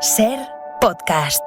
Ser Podcast.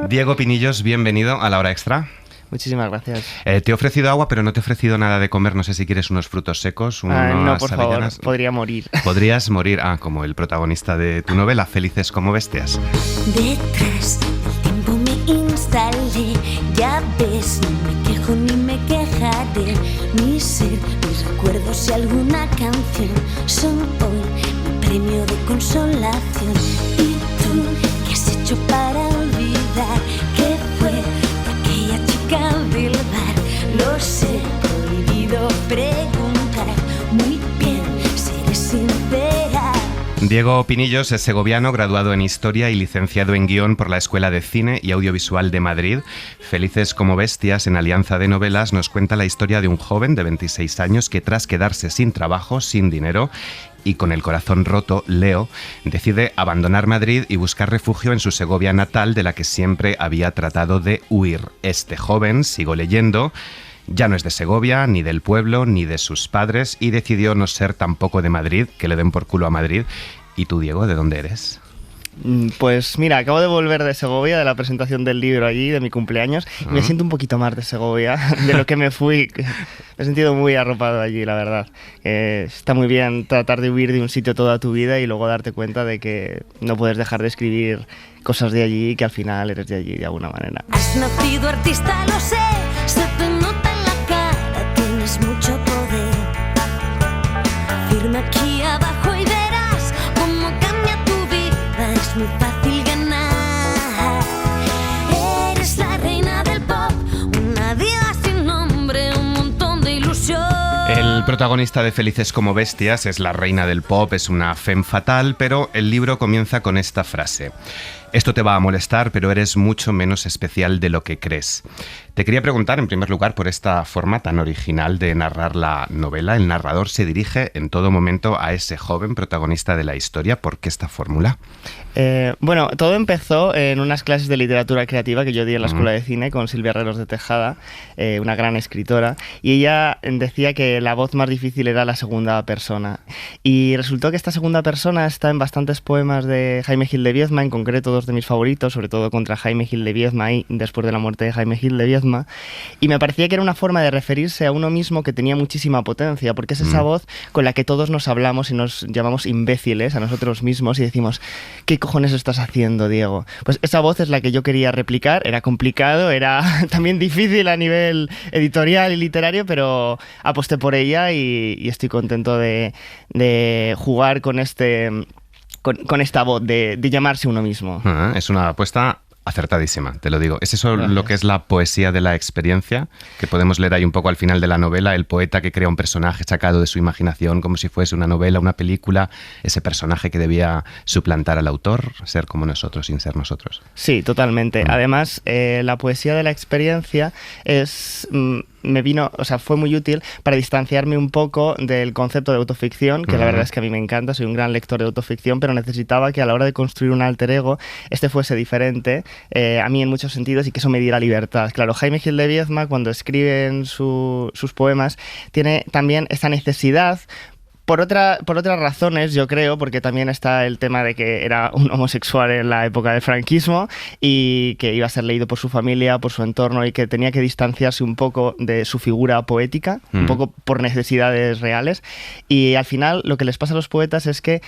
Diego Pinillos, bienvenido a La Hora Extra. Muchísimas gracias. Te he ofrecido agua, pero no te he ofrecido nada de comer. No sé si quieres unos frutos secos, no, por favor, podría morir. Podrías morir, como el protagonista de tu novela, Felices como bestias. Detrás del tiempo me instalé, ya ves, no me quejo ni me quejaré. Mi ser, mis recuerdos y alguna canción son hoy mi premio de consolación. ¿Y tú qué has hecho para olvidar qué fue de aquella chica del bar? Lo sé, prohibido preguntar. Muy bien, seré sincera. Diego Pinillos es segoviano, graduado en Historia y licenciado en Guión por la Escuela de Cine y Audiovisual de Madrid. Felices como bestias, en Alianza de Novelas, nos cuenta la historia de un joven de 26 años que, tras quedarse sin trabajo, sin dinero y con el corazón roto, Leo, decide abandonar Madrid y buscar refugio en su Segovia natal, de la que siempre había tratado de huir. Este joven, sigo leyendo, ya no es de Segovia, ni del pueblo, ni de sus padres, y decidió no ser tampoco de Madrid, que le den por culo a Madrid. ¿Y tú, Diego, de dónde eres? Pues mira, acabo de volver de Segovia, de la presentación del libro allí, de mi cumpleaños, y me siento un poquito más de Segovia, de lo que me fui. Me he sentido muy arropado allí, la verdad. Está muy bien tratar de huir de un sitio toda tu vida y luego darte cuenta de que no puedes dejar de escribir cosas de allí y que al final eres de allí de alguna manera. Has nacido artista, lo sé, se te nota en la cara, tienes mucho poder. Firma aquí abajo y verás cómo cambia tu vida, es muy fácil ganar. Eres la reina del pop, una diva sin nombre, un montón de ilusión. El protagonista de Felices como bestias es la reina del pop, es una femme fatal, pero el libro comienza con esta frase: esto te va a molestar, pero eres mucho menos especial de lo que crees. Te quería preguntar, en primer lugar, por esta forma tan original de narrar la novela. El narrador se dirige en todo momento a ese joven protagonista de la historia. ¿Por qué esta fórmula? Bueno, todo empezó en unas clases de literatura creativa que yo di en la Escuela de Cine con Silvia Herreros de Tejada, una gran escritora, y ella decía que la voz más difícil era la segunda persona. Y resultó que esta segunda persona está en bastantes poemas de Jaime Gil de Viedma, en concreto dos de mis favoritos, sobre todo contra Jaime Gil de Viedma y después de la muerte de Jaime Gil de Viedma, y me parecía que era una forma de referirse a uno mismo que tenía muchísima potencia, porque es esa voz con la que todos nos hablamos y nos llamamos imbéciles a nosotros mismos y decimos: ¿qué cojones estás haciendo, Diego? Pues esa voz es la que yo quería replicar. Era complicado, era también difícil a nivel editorial y literario, pero aposté por ella y estoy contento de jugar con con esta voz, de llamarse uno mismo. Es una apuesta acertadísima, te lo digo. ¿Es eso lo que es la poesía de la experiencia? Que podemos leer ahí un poco al final de la novela, el poeta que crea un personaje sacado de su imaginación como si fuese una novela, una película, ese personaje que debía suplantar al autor, ser como nosotros sin ser nosotros. Sí, totalmente. Además, la poesía de la experiencia fue muy útil para distanciarme un poco del concepto de autoficción, que la verdad es que a mí me encanta, soy un gran lector de autoficción, pero necesitaba que a la hora de construir un alter ego, este fuese diferente a mí en muchos sentidos y que eso me diera libertad. Claro, Jaime Gil de Viedma, cuando escribe en sus poemas, tiene también esta necesidad. Por otras razones, yo creo, porque también está el tema de que era un homosexual en la época del franquismo y que iba a ser leído por su familia, por su entorno, y que tenía que distanciarse un poco de su figura poética, un poco por necesidades reales. Y al final lo que les pasa a los poetas es que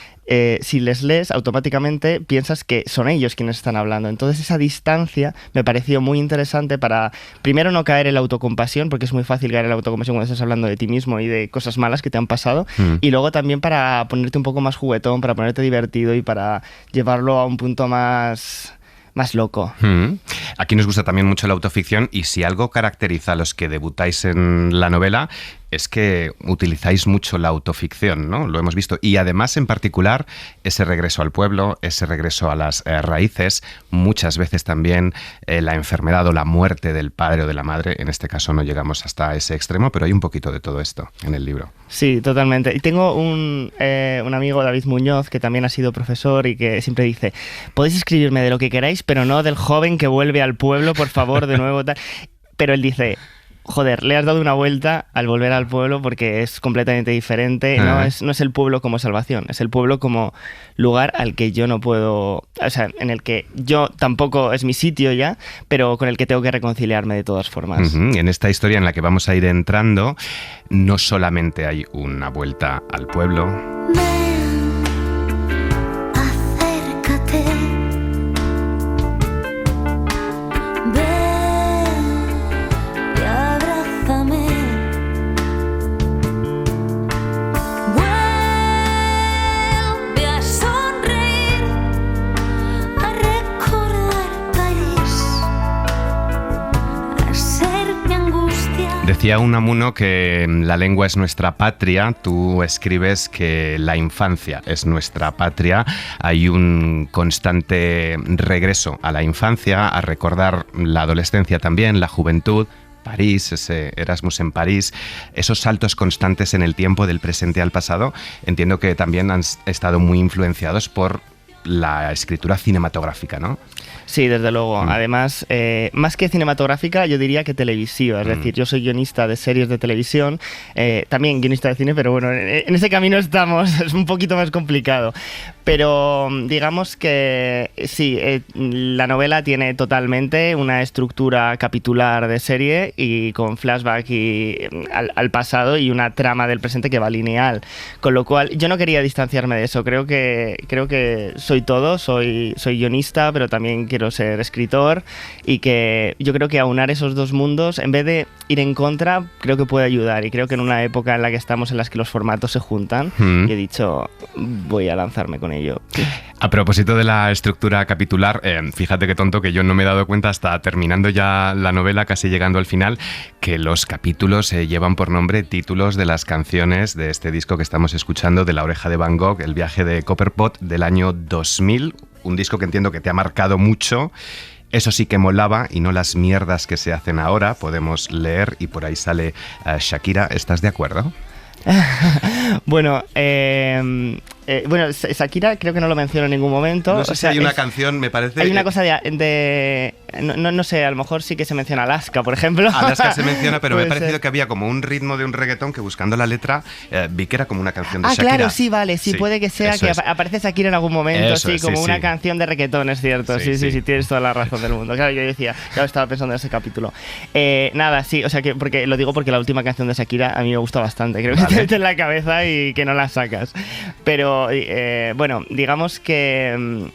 si les lees, automáticamente piensas que son ellos quienes están hablando. Entonces esa distancia me pareció muy interesante para, primero, no caer en la autocompasión, porque es muy fácil caer en la autocompasión cuando estás hablando de ti mismo y de cosas malas que te han pasado, y luego también para ponerte un poco más juguetón, para ponerte divertido y para llevarlo a un punto más loco. Aquí nos gusta también mucho la autoficción, y si algo caracteriza a los que debutáis en la novela es que utilizáis mucho la autoficción, ¿no? Lo hemos visto. Y además, en particular, ese regreso al pueblo, ese regreso a las raíces, muchas veces también la enfermedad o la muerte del padre o de la madre. En este caso no llegamos hasta ese extremo, pero hay un poquito de todo esto en el libro. Sí, totalmente. Y tengo un amigo, David Muñoz, que también ha sido profesor y que siempre dice: podéis escribirme de lo que queráis, pero no del joven que vuelve al pueblo, por favor, de nuevo. Pero él dice: joder, le has dado una vuelta al volver al pueblo porque es completamente diferente. No es el pueblo como salvación, es el pueblo como lugar al que yo no puedo, o sea, en el que yo tampoco es mi sitio ya, pero con el que tengo que reconciliarme de todas formas. En esta historia en la que vamos a ir entrando, no solamente hay una vuelta al pueblo. Decía Unamuno que la lengua es nuestra patria, tú escribes que la infancia es nuestra patria, hay un constante regreso a la infancia, a recordar la adolescencia también, la juventud, París, ese Erasmus en París, esos saltos constantes en el tiempo del presente al pasado, entiendo que también han estado muy influenciados por la escritura cinematográfica, ¿no? Sí, desde luego. Además, más que cinematográfica, yo diría que televisiva. Es decir, yo soy guionista de series de televisión, también guionista de cine, pero bueno, en ese camino estamos, es un poquito más complicado. Pero digamos que sí, la novela tiene totalmente una estructura capitular de serie y con flashback al pasado y una trama del presente que va lineal. Con lo cual, yo no quería distanciarme de eso. Creo que soy todo, soy guionista, pero también quiero ser escritor, y que yo creo que aunar esos dos mundos, en vez de ir en contra, creo que puede ayudar, y creo que en una época en la que estamos, en las que los formatos se juntan, he dicho, voy a lanzarme con ello. A propósito de la estructura capitular, fíjate qué tonto que yo no me he dado cuenta hasta terminando ya la novela, casi llegando al final, que los capítulos llevan por nombre títulos de las canciones de este disco que estamos escuchando, de La Oreja de Van Gogh, El viaje de Copperpot, del año 2000, un disco que entiendo que te ha marcado mucho. Eso sí que molaba y no las mierdas que se hacen ahora, podemos leer, y por ahí sale Shakira. ¿Estás de acuerdo? Bueno, Shakira creo que no lo menciono en ningún momento. No sé si hay una canción, me parece... Hay una cosa de no sé, a lo mejor sí que se menciona Alaska, por ejemplo. Alaska se menciona, pero me ha parecido que había como un ritmo de un reggaetón que, buscando la letra, vi que era como una canción de Shakira. Claro, sí, vale, sí, puede que sea que aparece Shakira en algún momento, eso sí, es, como sí, una sí. canción de reggaetón, es cierto. Sí, tienes toda la razón del mundo. Claro, yo decía, claro, estaba pensando en ese capítulo. Nada, sí, o sea, que lo digo porque la última canción de Shakira a mí me gusta bastante. Creo que te mete en la cabeza y que no la sacas. Pero, bueno, digamos que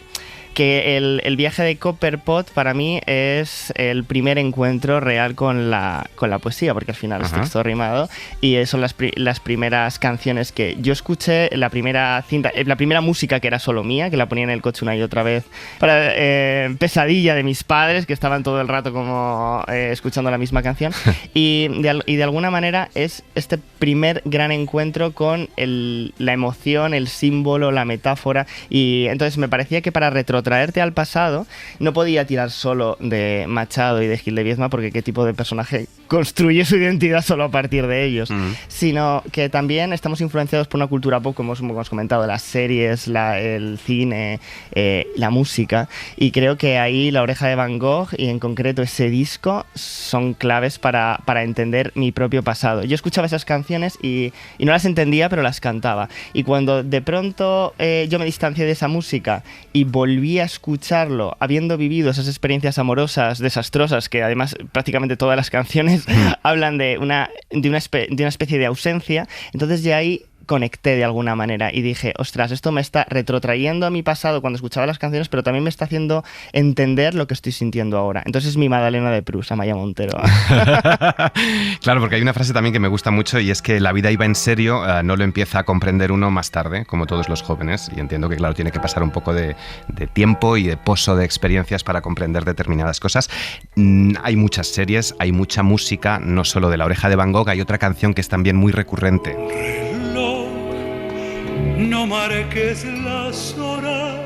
el viaje de Copperpot para mí es el primer encuentro real con la poesía, porque al final es texto rimado, y son las primeras canciones que yo escuché, la primera música que era solo mía, que la ponía en el coche una y otra vez para pesadilla de mis padres, que estaban todo el rato como escuchando la misma canción, y de alguna manera es este primer gran encuentro con la emoción, el símbolo, la metáfora, y entonces me parecía que para retrotraerte al pasado no podía tirar solo de Machado y de Gil de Viedma, porque qué tipo de personaje construye su identidad solo a partir de ellos, sino que también estamos influenciados por una cultura pop, como hemos comentado, las series, el cine, la música, y creo que ahí La Oreja de Van Gogh, y en concreto ese disco, son claves para entender mi propio pasado. Yo escuchaba esas canciones y no las entendía, pero las cantaba, y cuando de pronto yo me distancié de esa música y volví a escucharlo habiendo vivido esas experiencias amorosas desastrosas, que además prácticamente todas las canciones hablan de una especie de ausencia, entonces de ahí conecté de alguna manera y dije, ostras, esto me está retrotrayendo a mi pasado cuando escuchaba las canciones, pero también me está haciendo entender lo que estoy sintiendo ahora. Entonces es mi Madalena de Proust, Amaya Montero. Claro, porque hay una frase también que me gusta mucho, y es que la vida iba en serio, no lo empieza a comprender uno más tarde, como todos los jóvenes, y entiendo que, claro, tiene que pasar un poco de tiempo y de pozo de experiencias para comprender determinadas cosas. Hay muchas series, hay mucha música, no solo de La Oreja de Van Gogh, hay otra canción que es también muy recurrente. No marques las horas,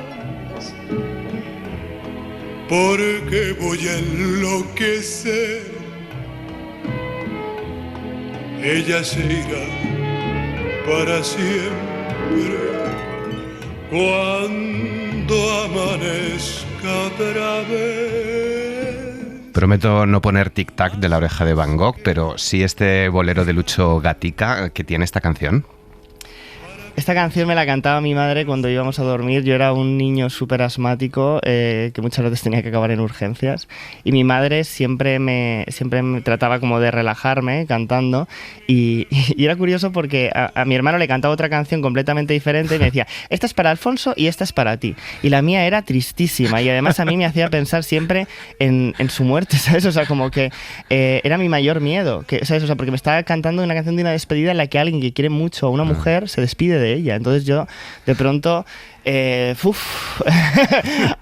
porque voy a enloquecer. Ella se irá para siempre cuando amanezca otra vez. Prometo no poner tic-tac de La oreja de Van Gogh, pero sí este bolero de Lucho Gatica que tiene esta canción. Esta canción me la cantaba mi madre cuando íbamos a dormir. Yo era un niño súper asmático que muchas veces tenía que acabar en urgencias. Y mi madre siempre me trataba como de relajarme cantando. Y era curioso porque a mi hermano le cantaba otra canción completamente diferente y me decía, esta es para Alfonso y esta es para ti. Y la mía era tristísima y además a mí me hacía pensar siempre en su muerte, ¿sabes? O sea, como que era mi mayor miedo, ¿sabes? O sea, porque me estaba cantando una canción de una despedida en la que alguien que quiere mucho a una mujer se despide de ella. Entonces yo de pronto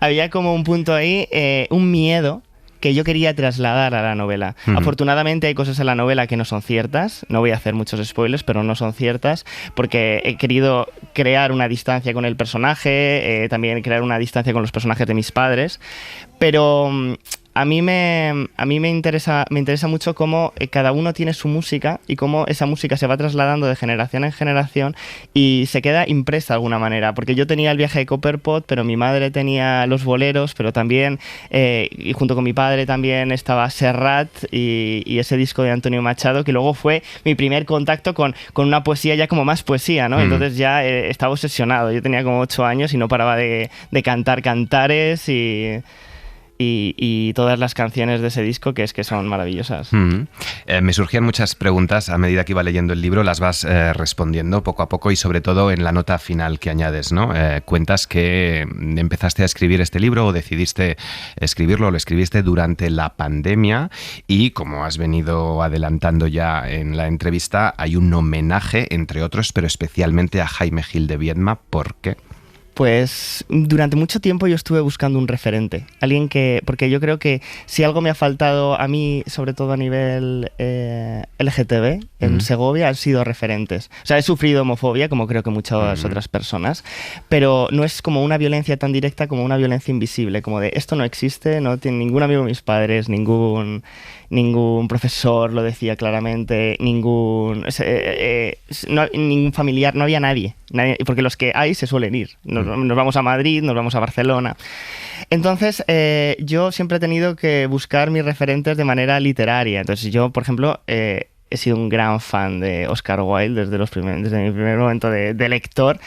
había como un punto ahí, un miedo que yo quería trasladar a la novela. Afortunadamente hay cosas en la novela que no son ciertas, no voy a hacer muchos spoilers, pero no son ciertas, porque he querido crear una distancia con el personaje, también crear una distancia con los personajes de mis padres, pero a mí me interesa mucho cómo cada uno tiene su música y cómo esa música se va trasladando de generación en generación y se queda impresa de alguna manera, porque yo tenía el viaje de Copperpot, pero mi madre tenía los boleros, pero también, y junto con mi padre también estaba Serrat y ese disco de Antonio Machado, que luego fue mi primer contacto con una poesía ya como más poesía, ¿no? Entonces ya estaba obsesionado, yo tenía como 8 años y no paraba de cantar cantares y todas las canciones de ese disco que son maravillosas. Me surgían muchas preguntas a medida que iba leyendo el libro, las vas respondiendo poco a poco y sobre todo en la nota final que añades, ¿no? Cuentas que empezaste a escribir este libro o decidiste escribirlo, lo escribiste durante la pandemia y como has venido adelantando ya en la entrevista, hay un homenaje, entre otros, pero especialmente a Jaime Gil de Biedma. ¿Por qué? Pues durante mucho tiempo yo estuve buscando un referente, alguien porque yo creo que si algo me ha faltado a mí, sobre todo a nivel LGTB, en Segovia, han sido referentes. O sea, he sufrido homofobia, como creo que muchas otras personas, pero no es como una violencia tan directa como una violencia invisible, como de esto no existe, no tiene ningún amigo de mis padres, ningún profesor lo decía claramente, ningún familiar, no había nadie, porque los que hay se suelen ir. Nos vamos a Madrid, nos vamos a Barcelona. Entonces, yo siempre he tenido que buscar mis referentes de manera literaria. Entonces, yo, por ejemplo, he sido un gran fan de Oscar Wilde desde mi primer momento de lector,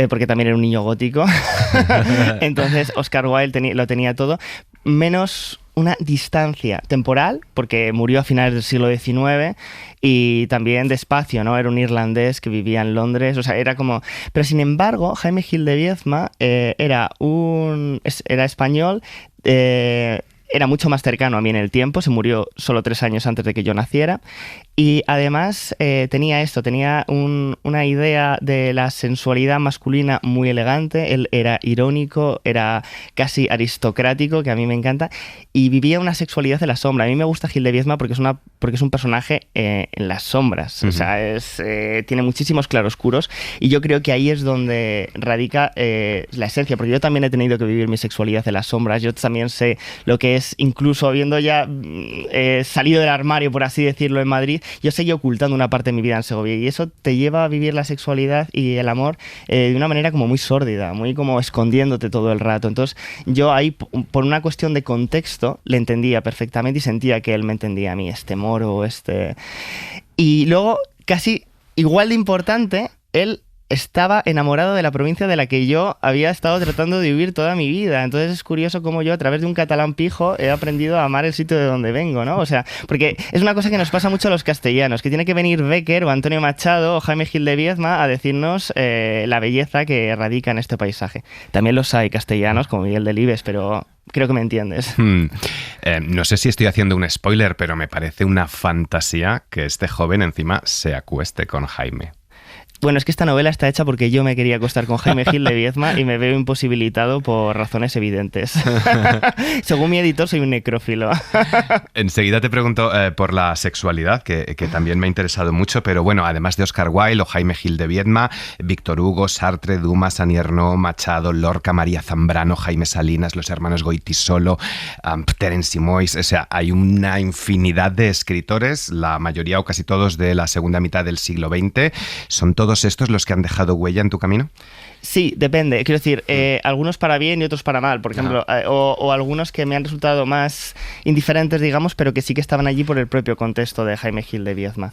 porque también era un niño gótico. Entonces, Oscar Wilde lo tenía todo, menos una distancia temporal, porque murió a finales del siglo XIX, y también de espacio, ¿no? Era un irlandés que vivía en Londres, o sea, era como... Pero sin embargo, Jaime Gil de Biedma era español, era mucho más cercano a mí en el tiempo, se murió solo 3 años antes de que yo naciera, y además tenía una idea de la sensualidad masculina muy elegante. Él era irónico, era casi aristocrático, que a mí me encanta, y vivía una sexualidad en la sombra. A mí me gusta Gil de Biedma porque es un personaje en las sombras, o sea, tiene muchísimos claroscuros, y yo creo que ahí es donde radica la esencia, porque yo también he tenido que vivir mi sexualidad en las sombras. Yo también sé lo que es, incluso habiendo ya salido del armario, por así decirlo, en Madrid, yo seguí ocultando una parte de mi vida en Segovia, y eso te lleva a vivir la sexualidad y el amor de una manera como muy sórdida, muy como escondiéndote todo el rato. Entonces yo ahí, por una cuestión de contexto, le entendía perfectamente y sentía que él me entendía a mí, este moro, Y luego, casi igual de importante, él estaba enamorado de la provincia de la que yo había estado tratando de vivir toda mi vida. Entonces es curioso cómo yo, a través de un catalán pijo, he aprendido a amar el sitio de donde vengo, ¿no? O sea, porque es una cosa que nos pasa mucho a los castellanos, que tiene que venir Bécquer o Antonio Machado o Jaime Gil de Biedma a decirnos la belleza que radica en este paisaje. También los hay castellanos, como Miguel Delibes, pero... Creo que me entiendes. No sé si estoy haciendo un spoiler, pero me parece una fantasía que este joven encima se acueste con Jaime. Bueno, es que esta novela está hecha porque yo me quería acostar con Jaime Gil de Biedma y me veo imposibilitado por razones evidentes. Según mi editor, soy un necrófilo. Enseguida te pregunto por la sexualidad, que también me ha interesado mucho, pero bueno, además de Oscar Wilde o Jaime Gil de Biedma, Víctor Hugo, Sartre, Dumas, Annie Ernaux, Machado, Lorca, María Zambrano, Jaime Salinas, los hermanos Goytisolo, Terence Moix, o sea, hay una infinidad de escritores, la mayoría o casi todos de la segunda mitad del siglo XX, son todos todos estos los que han dejado huella en tu camino? Sí, depende. Quiero decir, algunos para bien y otros para mal, por ejemplo, o algunos que me han resultado más indiferentes, digamos, pero que sí que estaban allí por el propio contexto de Jaime Gil de Viedma.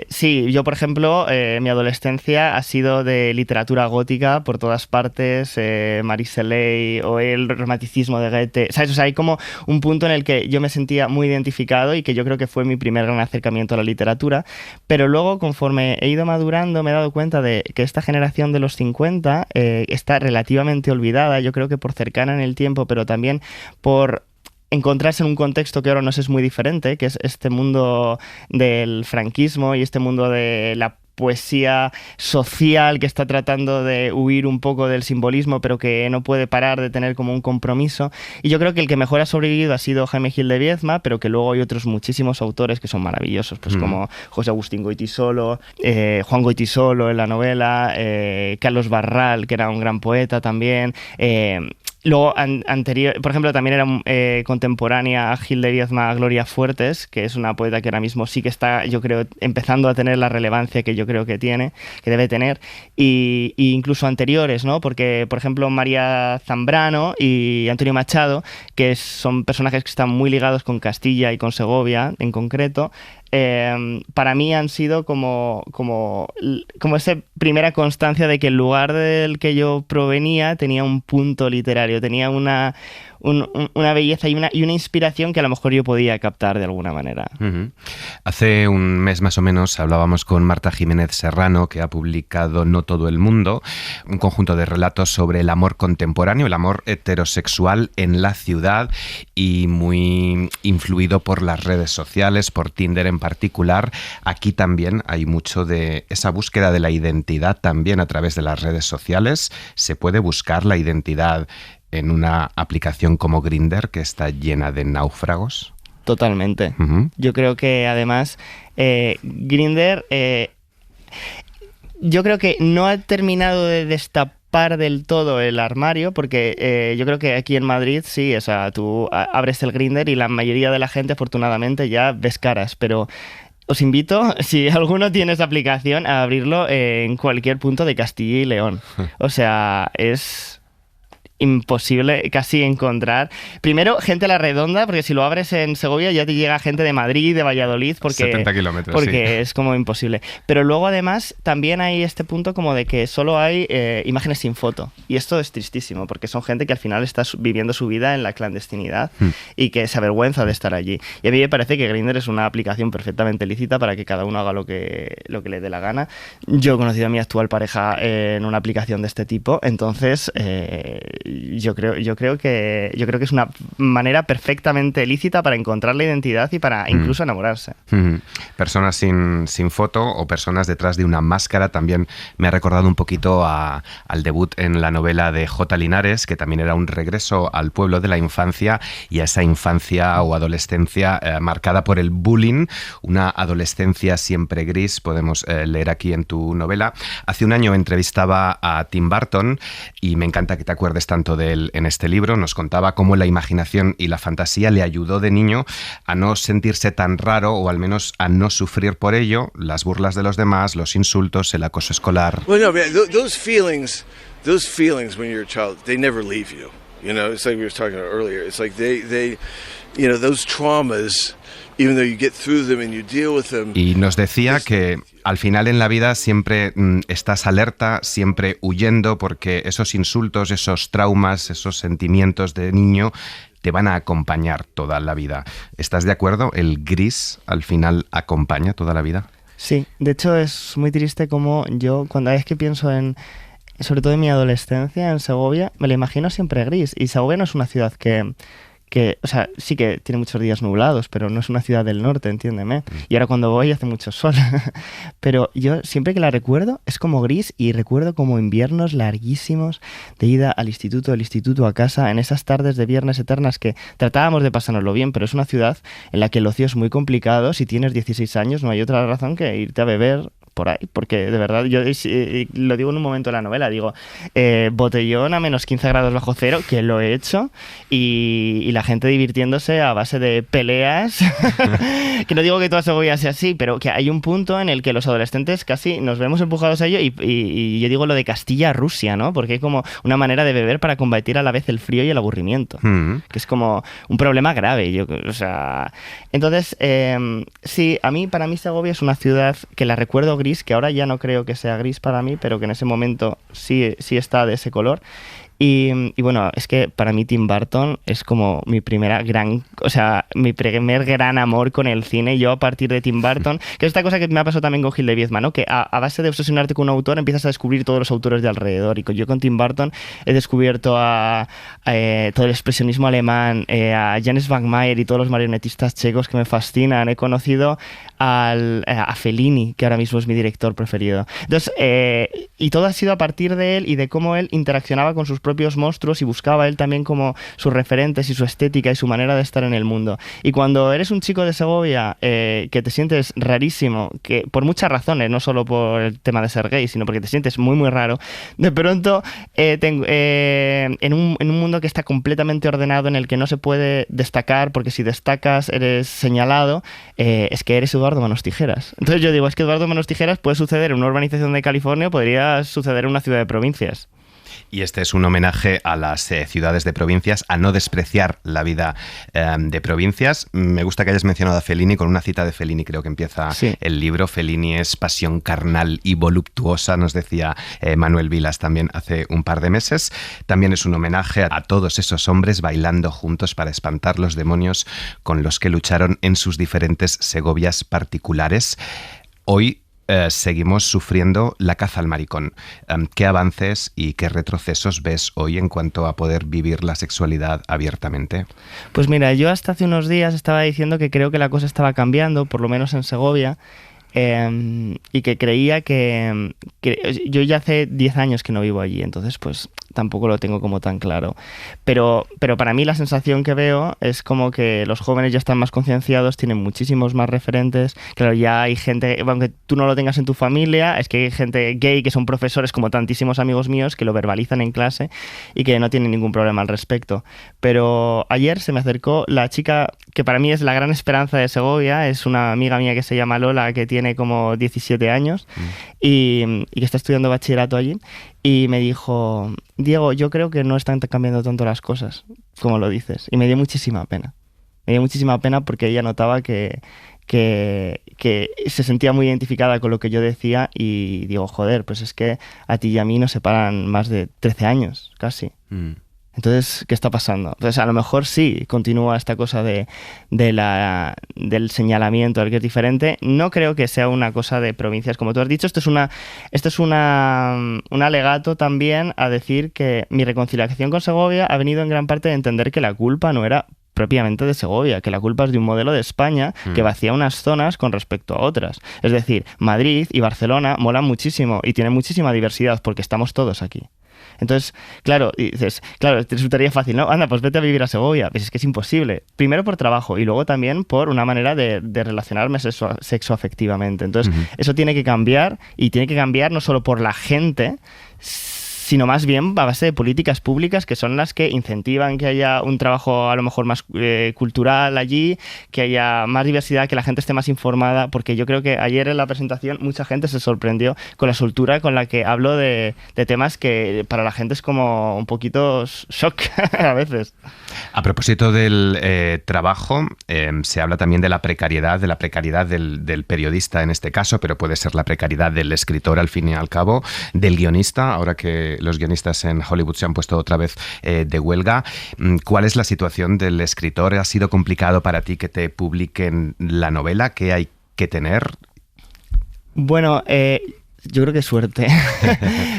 Sí, yo, por ejemplo, mi adolescencia ha sido de literatura gótica por todas partes, Marie Shelley o el romanticismo de Goethe, ¿sabes? O sea, hay como un punto en el que yo me sentía muy identificado y que yo creo que fue mi primer gran acercamiento a la literatura, pero luego, conforme he ido madurando, me he dado cuenta de que esta generación de los 50 está relativamente olvidada, yo creo que por cercana en el tiempo, pero también por encontrarse en un contexto que ahora nos es muy diferente, que es este mundo del franquismo y este mundo de la poesía social que está tratando de huir un poco del simbolismo, pero que no puede parar de tener como un compromiso. Y yo creo que el que mejor ha sobrevivido ha sido Jaime Gil de Viedma, pero que luego hay otros muchísimos autores que son maravillosos, pues como José Agustín Goytisolo, Juan Goytisolo en la novela, Carlos Barral, que era un gran poeta también. Luego, por ejemplo, también era contemporánea a Gil de Viedma Gloria Fuertes, que es una poeta que ahora mismo sí que está, yo creo, empezando a tener la relevancia que yo creo que tiene, que debe tener, y incluso anteriores, ¿no? Porque, por ejemplo, María Zambrano y Antonio Machado, que son personajes que están muy ligados con Castilla y con Segovia en concreto, para mí han sido como esa primera constancia de que el lugar del que yo provenía tenía un punto literario, tenía una belleza y una inspiración que a lo mejor yo podía captar de alguna manera. Hace un mes más o menos hablábamos con Marta Jiménez Serrano, que ha publicado No todo el mundo, un conjunto de relatos sobre el amor contemporáneo, el amor heterosexual en la ciudad, y muy influido por las redes sociales, por Tinder en particular. Aquí también hay mucho de esa búsqueda de la identidad también a través de las redes sociales. Se puede buscar la identidad en una aplicación como Grindr, que está llena de náufragos. Totalmente. Yo creo que además Grindr yo creo que no ha terminado de destapar del todo el armario, porque yo creo que aquí en Madrid sí, o sea, tú abres el Grindr y la mayoría de la gente afortunadamente ya ves caras, pero os invito, si alguno tiene esa aplicación, a abrirlo en cualquier punto de Castilla y León. O sea, es imposible casi encontrar. Primero, gente a la redonda, porque si lo abres en Segovia ya te llega gente de Madrid, de Valladolid, porque 70 kilómetros, porque sí. Es como imposible. Pero luego además también hay este punto como de que solo hay imágenes sin foto. Y esto es tristísimo, porque son gente que al final está viviendo su vida en la clandestinidad y que se avergüenza de estar allí. Y a mí me parece que Grindr es una aplicación perfectamente lícita para que cada uno haga lo que le dé la gana. Yo he conocido a mi actual pareja en una aplicación de este tipo, entonces yo creo que es una manera perfectamente lícita para encontrar la identidad y para incluso enamorarse. Personas sin foto o personas detrás de una máscara también me ha recordado un poquito al debut en la novela de J. Linares, que también era un regreso al pueblo de la infancia y a esa infancia o adolescencia marcada por el bullying, una adolescencia siempre gris, podemos leer aquí en tu novela. Hace un año entrevistaba a Tim Burton y me encanta que te acuerdes tanto de él en este libro. Nos contaba cómo la imaginación y la fantasía le ayudó de niño a no sentirse tan raro, o al menos a no sufrir por ello las burlas de los demás, los insultos, el acoso escolar. Well, no, those feelings when you're a child, they never leave you. You know, it's like we were talking about earlier. It's like they you know, those traumas, even though you get through them and you deal with them. Y nos decía que al final en la vida siempre estás alerta, siempre huyendo, porque esos insultos, esos traumas, esos sentimientos de niño te van a acompañar toda la vida. ¿Estás de acuerdo? ¿El gris al final acompaña toda la vida? Sí, de hecho es muy triste como yo, cuando es que pienso sobre todo en mi adolescencia en Segovia, me lo imagino siempre gris. Y Segovia no es una ciudad que, o sea, sí que tiene muchos días nublados, pero no es una ciudad del norte, entiéndeme. Y ahora cuando voy hace mucho sol. Pero yo siempre que la recuerdo es como gris, y recuerdo como inviernos larguísimos de ida al instituto, del instituto a casa, en esas tardes de viernes eternas que tratábamos de pasárnoslo bien, pero es una ciudad en la que el ocio es muy complicado. Si tienes 16 años no hay otra razón que irte a beber por ahí, porque de verdad, yo lo digo en un momento de la novela, digo, botellón a menos 15 grados bajo cero, que lo he hecho, y la gente divirtiéndose a base de peleas, que no digo que toda Segovia sea así, pero que hay un punto en el que los adolescentes casi nos vemos empujados a ello, y yo digo lo de Castilla a Rusia, ¿no? Porque hay como una manera de beber para combatir a la vez el frío y el aburrimiento, que es como un problema grave. O sea, entonces, sí, para mí Segovia es una ciudad que la recuerdo gris, que ahora ya no creo que sea gris para mí, pero que en ese momento sí está de ese color. Y bueno, es que para mí Tim Burton es como mi primer gran amor con el cine. Yo a partir de Tim Burton, que es esta cosa que me ha pasado también con Gil de Viedma, ¿no? Que a base de obsesionarte con un autor empiezas a descubrir todos los autores de alrededor. Y yo con Tim Burton he descubierto todo el expresionismo alemán, a Janes Van Meyer y todos los marionetistas checos que me fascinan. He conocido a Fellini, que ahora mismo es mi director preferido. Entonces, y todo ha sido a partir de él y de cómo él interaccionaba con sus propios monstruos y buscaba él también como sus referentes y su estética y su manera de estar en el mundo. Y cuando eres un chico de Segovia que te sientes rarísimo, que por muchas razones, no solo por el tema de ser gay, sino porque te sientes muy muy raro, de pronto en un mundo que está completamente ordenado, en el que no se puede destacar, porque si destacas eres señalado, es que eres Eduardo Manos Tijeras. Entonces yo digo, es que Eduardo Manos Tijeras puede suceder en una urbanización de California, podría suceder en una ciudad de provincias. Y este es un homenaje a las ciudades de provincias, a no despreciar la vida de provincias. Me gusta que hayas mencionado a Fellini con una cita de Fellini, creo que empieza el libro. Fellini es pasión carnal y voluptuosa, nos decía Manuel Vilas también hace un par de meses. También es un homenaje a todos esos hombres bailando juntos para espantar los demonios con los que lucharon en sus diferentes Segovias particulares. Hoy seguimos sufriendo la caza al maricón. ¿Qué avances y qué retrocesos ves hoy en cuanto a poder vivir la sexualidad abiertamente? Pues mira, yo hasta hace unos días estaba diciendo que creo que la cosa estaba cambiando, por lo menos en Segovia, y que creía que yo ya hace 10 años que no vivo allí, entonces pues tampoco lo tengo como tan claro. Pero para mí la sensación que veo es como que los jóvenes ya están más concienciados, tienen muchísimos más referentes. Claro, ya hay gente, aunque tú no lo tengas en tu familia, es que hay gente gay que son profesores, como tantísimos amigos míos, que lo verbalizan en clase y que no tienen ningún problema al respecto. Pero ayer se me acercó la chica que para mí es la gran esperanza de Segovia, es una amiga mía que se llama Lola, que tiene como 17 años y que está estudiando bachillerato allí, y me dijo: Diego, yo creo que no están cambiando tanto las cosas como lo dices. Y me dio muchísima pena. Me dio muchísima pena porque ella notaba que se sentía muy identificada con lo que yo decía, y digo, joder, pues es que a ti y a mí nos separan más de 13 años, casi. Entonces, ¿qué está pasando? Pues a lo mejor sí continúa esta cosa del señalamiento del que es diferente. No creo que sea una cosa de provincias, como tú has dicho. Esto es un alegato también a decir que mi reconciliación con Segovia ha venido en gran parte de entender que la culpa no era propiamente de Segovia, que la culpa es de un modelo de España que vacía unas zonas con respecto a otras. Es decir, Madrid y Barcelona molan muchísimo y tienen muchísima diversidad porque estamos todos aquí. Entonces, claro, dices, claro, te resultaría fácil, ¿no? Anda, pues vete a vivir a Segovia. Pues es que es imposible. Primero por trabajo y luego también por una manera de relacionarme sexoafectivamente. Entonces, eso tiene que cambiar, y tiene que cambiar no solo por la gente, sino más bien a base de políticas públicas que son las que incentivan que haya un trabajo a lo mejor más cultural allí, que haya más diversidad, que la gente esté más informada, porque yo creo que ayer en la presentación mucha gente se sorprendió con la soltura con la que hablo de temas que para la gente es como un poquito shock a veces. A propósito del trabajo, se habla también de la precariedad del periodista en este caso, pero puede ser la precariedad del escritor al fin y al cabo, del guionista, ahora que los guionistas en Hollywood se han puesto otra vez de huelga. ¿Cuál es la situación del escritor? ¿Ha sido complicado para ti que te publiquen la novela? ¿Qué hay que tener? Bueno, yo creo que suerte.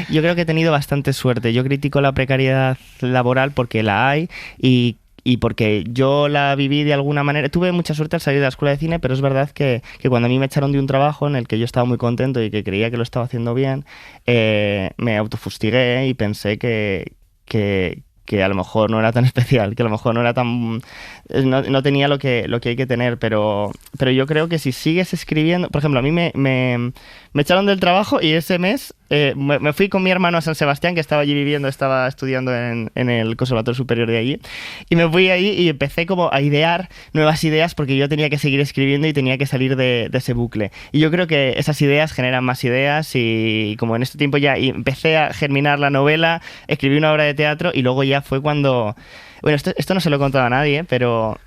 Yo creo que he tenido bastante suerte. Yo critico la precariedad laboral porque la hay, y porque yo la viví de alguna manera. Tuve mucha suerte al salir de la escuela de cine, pero es verdad que cuando a mí me echaron de un trabajo en el que yo estaba muy contento y que creía que lo estaba haciendo bien, me autofustigué y pensé que que a lo mejor no era tan especial, que a lo mejor no era tan... no tenía lo que hay que tener, pero yo creo que si sigues escribiendo... Por ejemplo, a mí me echaron del trabajo y ese mes me fui con mi hermano a San Sebastián, que estaba allí viviendo, estaba estudiando en el Conservatorio Superior de allí, y me fui allí y empecé como a idear nuevas ideas porque yo tenía que seguir escribiendo y tenía que salir de ese bucle. Y yo creo que esas ideas generan más ideas y como en este tiempo ya empecé a germinar la novela, escribí una obra de teatro y luego ya fue cuando... Bueno, esto no se lo he contado a nadie, pero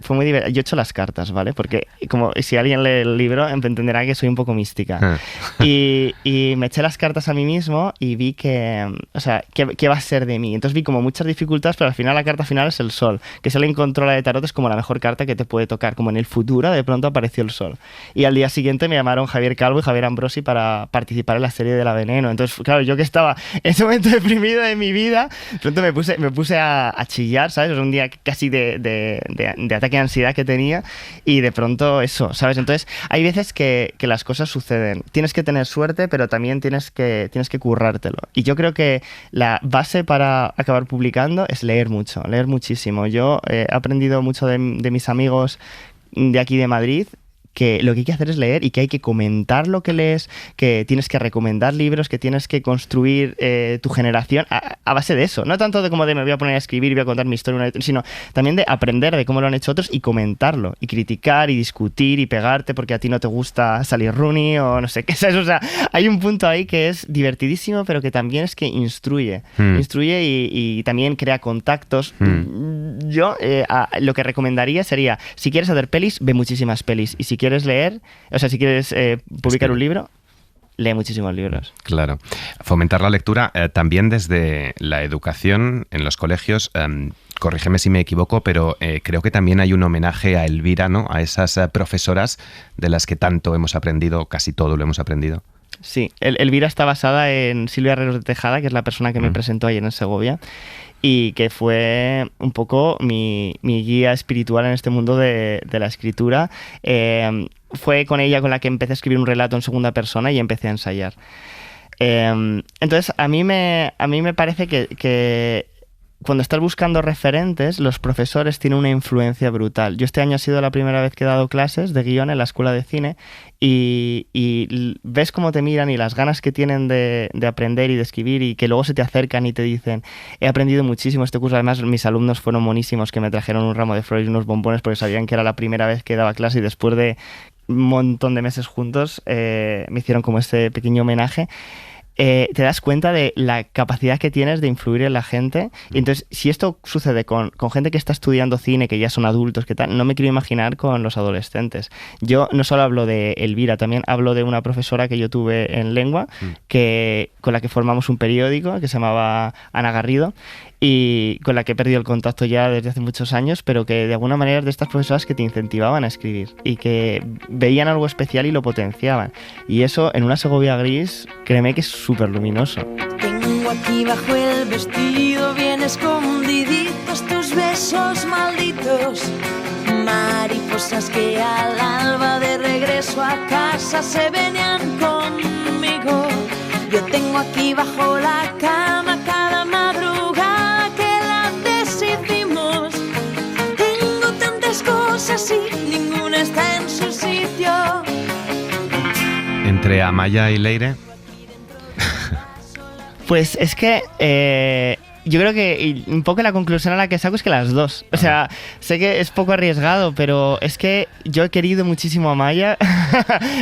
fue muy divertido. Yo he hecho las cartas, ¿vale? Porque como si alguien lee el libro entenderá que soy un poco mística. Y me eché las cartas a mí mismo y vi que, o sea, ¿qué va a ser de mí? Entonces vi como muchas dificultades, pero al final la carta final es el sol. Que si alguien controla de tarot es como la mejor carta que te puede tocar. Como en el futuro de pronto apareció el sol. Y al día siguiente me llamaron Javier Calvo y Javier Ambrosi para participar en la serie de La Veneno. Entonces, claro, yo que estaba en ese momento deprimido de mi vida, de pronto me puse a chillar, ¿sabes? Era un día casi de ataque de ansiedad que tenía y de pronto eso, ¿sabes? Entonces hay veces que las cosas suceden. Tienes que tener suerte, pero también tienes que currártelo. Y yo creo que la base para acabar publicando es leer mucho, leer muchísimo. Yo he aprendido mucho de mis amigos de aquí de Madrid, que lo que hay que hacer es leer y que hay que comentar lo que lees, que tienes que recomendar libros, que tienes que construir tu generación a base de eso. No tanto de como de me voy a poner a escribir y voy a contar mi historia, sino también de aprender de cómo lo han hecho otros y comentarlo, y criticar y discutir y pegarte porque a ti no te gusta Sally Rooney o no sé qué es eso. O sea, hay un punto ahí que es divertidísimo, pero que también es que instruye. Instruye y también crea contactos. Yo lo que recomendaría sería, si quieres hacer pelis, ve muchísimas pelis. Y si quieres leer, o sea, si quieres publicar un libro, lee muchísimos libros. Claro. Fomentar la lectura también desde la educación en los colegios. Corrígeme si me equivoco, pero creo que también hay un homenaje a Elvira, ¿no? A esas profesoras de las que tanto hemos aprendido, casi todo lo hemos aprendido. Sí, Elvira está basada en Silvia Herreros de Tejada, que es la persona que me presentó ayer en Segovia, y que fue un poco mi guía espiritual en este mundo de la escritura. Fue con ella con la que empecé a escribir un relato en segunda persona y empecé a ensayar. Entonces, a mí me parece que cuando estás buscando referentes, los profesores tienen una influencia brutal. Yo este año ha sido la primera vez que he dado clases de guión en la escuela de cine y ves cómo te miran y las ganas que tienen de aprender y de escribir, y que luego se te acercan y te dicen: he aprendido muchísimo este curso. Además, mis alumnos fueron monísimos, que me trajeron un ramo de flores y unos bombones porque sabían que era la primera vez que daba clase, y después de un montón de meses juntos me hicieron como este pequeño homenaje. Te das cuenta de la capacidad que tienes de influir en la gente. Y entonces, si esto sucede con gente que está estudiando cine, que ya son adultos, que tal, no me quiero imaginar con los adolescentes. Yo no solo hablo de Elvira, también hablo de una profesora que yo tuve en lengua, con la que formamos un periódico que se llamaba Ana Garrido, y con la que he perdido el contacto ya desde hace muchos años, pero que de alguna manera es de estas profesoras que te incentivaban a escribir y que veían algo especial y lo potenciaban. Y eso en una Segovia gris, créeme que es súper luminoso. Tengo aquí bajo el vestido bien escondiditos tus besos malditos, mariposas que al alba de regreso a casa se venían conmigo. Yo tengo aquí bajo la cama cada madrugada que la decidimos. Tengo tantas cosas y ninguna está en su sitio. Entre Amaya y Leire. Pues es que yo creo que un poco la conclusión a la que saco es que las dos. O sea, sé que es poco arriesgado, pero es que yo he querido muchísimo a Maya.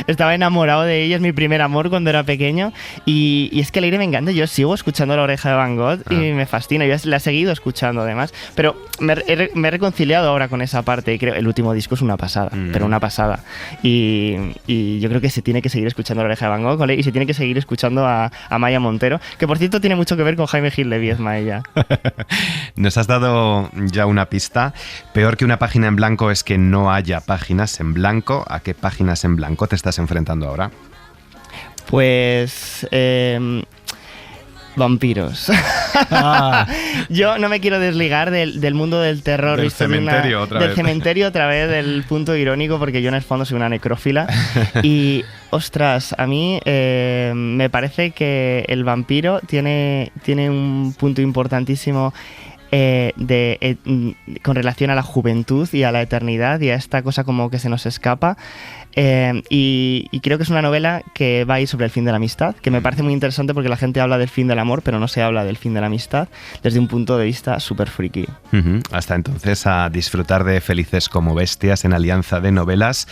Estaba enamorado de ella, es mi primer amor cuando era pequeño. Y es que Leire me encanta. Yo sigo escuchando La Oreja de Van Gogh y me fascina. Yo la he seguido escuchando además. Pero me he reconciliado ahora con esa parte. Y creo que el último disco es una pasada, pero una pasada. Y yo creo que se tiene que seguir escuchando La Oreja de Van Gogh y se tiene que seguir escuchando a Maya Montero, que por cierto tiene mucho que ver con Jaime Gil de Biedma, ella. Nos has dado ya una pista. Peor que una página en blanco es que no haya páginas en blanco. ¿A qué páginas en blanco te estás enfrentando ahora? Pues vampiros. Yo no me quiero desligar del mundo del terror. Del cementerio otra vez. Del cementerio otra vez, del punto irónico, porque yo en el fondo soy una necrófila. Y, ostras, a mí me parece que el vampiro tiene un punto importantísimo con relación a la juventud y a la eternidad y a esta cosa como que se nos escapa. Y creo que es una novela que va a ir sobre el fin de la amistad, que me parece muy interesante porque la gente habla del fin del amor, pero no se habla del fin de la amistad desde un punto de vista súper friki. Hasta entonces, a disfrutar de Felices como bestias en Alianza de Novelas.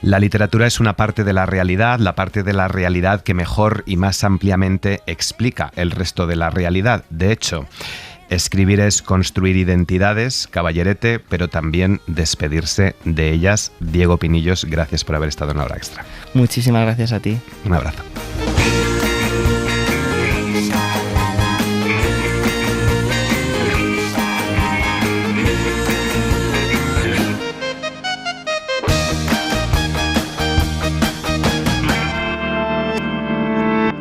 La literatura es una parte de la realidad, la parte de la realidad que mejor y más ampliamente explica el resto de la realidad. De hecho, escribir es construir identidades, caballerete, pero también despedirse de ellas. Diego Pinillos, gracias por haber estado en La Hora Extra. Muchísimas gracias a ti. Un abrazo.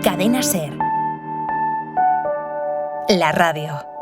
Cadena SER. La radio.